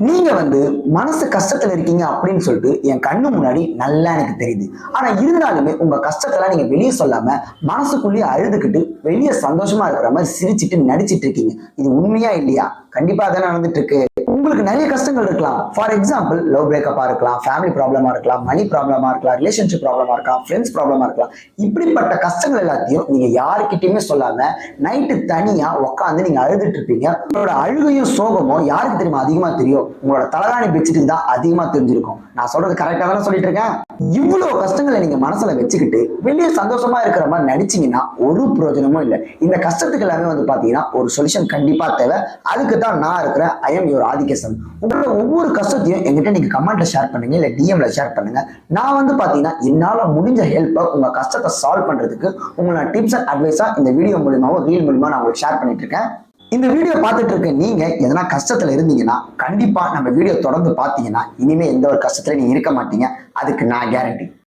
நீங்க மனசு கஷ்டத்துல இருக்கீங்க அப்படின்னு சொல்லிட்டு என் கண்ணு முன்னாடி நல்லா எனக்கு தெரியுது. ஆனா இருந்தாலுமே உங்க கஷ்டத்தெல்லாம் நீங்க வெளியே சொல்லாம மனசுக்குள்ளேயே அழுதுகிட்டு வெளியே சந்தோஷமா இருக்கிற மாதிரி சிரிச்சிட்டு நடிச்சிட்டு இருக்கீங்க. இது உண்மையா இல்லையா? கண்டிப்பா அதான் நடந்துட்டு இருக்கு. உங்களுக்கு நிறைய கஷ்டங்கள் இருக்கலாம். ஃபார் எக்ஸாம்பிள் லவ் பிரேக்கப்பா இருக்கலாம், ஃபேமிலி ப்ராப்ளமா இருக்கலாம், மணி ப்ராப்ளமா இருக்கலாம், ரிலேஷன்ஷிப் ப்ராப்ளமா இருக்கலாம், ஃப்ரெண்ட்ஸ் ப்ராப்ளமா இருக்கலாம். இப்படிப்பட்ட கஷ்டங்கள் எல்லாத்தையும் நீங்க யாருக்கிட்டயுமே சொல்லாம நைட்டு தனியா உட்காந்து நீங்க அழுதுட்டு இருப்பீங்க. உங்களோட அழுகையும் சோகமும் யாருக்கு தெரியுமா அதிகமா தெரியும்? உங்களோட தலகாணி பெட்ஷீட்டுக்கு தான் அதிகமா தெரிஞ்சிருக்கும். நான் சொல்றது கரெக்டா தானே சொல்லிட்டு இருக்கேன்? இவ்வளவு கஷ்டங்களை நீங்க மனசுல வச்சுக்கிட்டு வெளியே சந்தோஷமா இருக்கிற மாதிரி நடிச்சீங்கன்னா ஒரு பிரயோஜனமும் இல்லை. இந்த கஷ்டத்துக்கு எல்லாமே பாத்தீங்கன்னா ஒரு சொல்யூஷன் கண்டிப்பா தேவை. அதுக்கு தான் நான் இருக்கிறேன். I am your Adikesan. உங்களோட ஒவ்வொரு கஷ்டத்தையும் என்கிட்ட நீங்க கமெண்ட்ல ஷேர் பண்ணுங்க, இல்ல டிஎம்ல ஷேர் பண்ணுங்க. நான் பாத்தீங்கன்னா என்னால முடிஞ்ச ஹெல்ப் உங்க கஷ்டத்தை சால்வ் பண்றதுக்கு உங்களை டிப்ஸ் அண்ட் அட்வைஸா இந்த வீடியோ மூலியமாவும் ரீல் மூலியமா நான் உங்களுக்கு ஷேர் பண்ணிட்டு இருக்கேன். இந்த வீடியோ பார்த்துட்டு இருக்க நீங்க எதனா கஷ்டத்துல இருந்தீங்கன்னா கண்டிப்பா நம்ம வீடியோ தொடர்ந்து பாத்தீங்கன்னா இனிமே எந்த ஒரு கஷ்டத்துல நீங்க இருக்க மாட்டீங்க. அதுக்கு நான் கேரண்டி.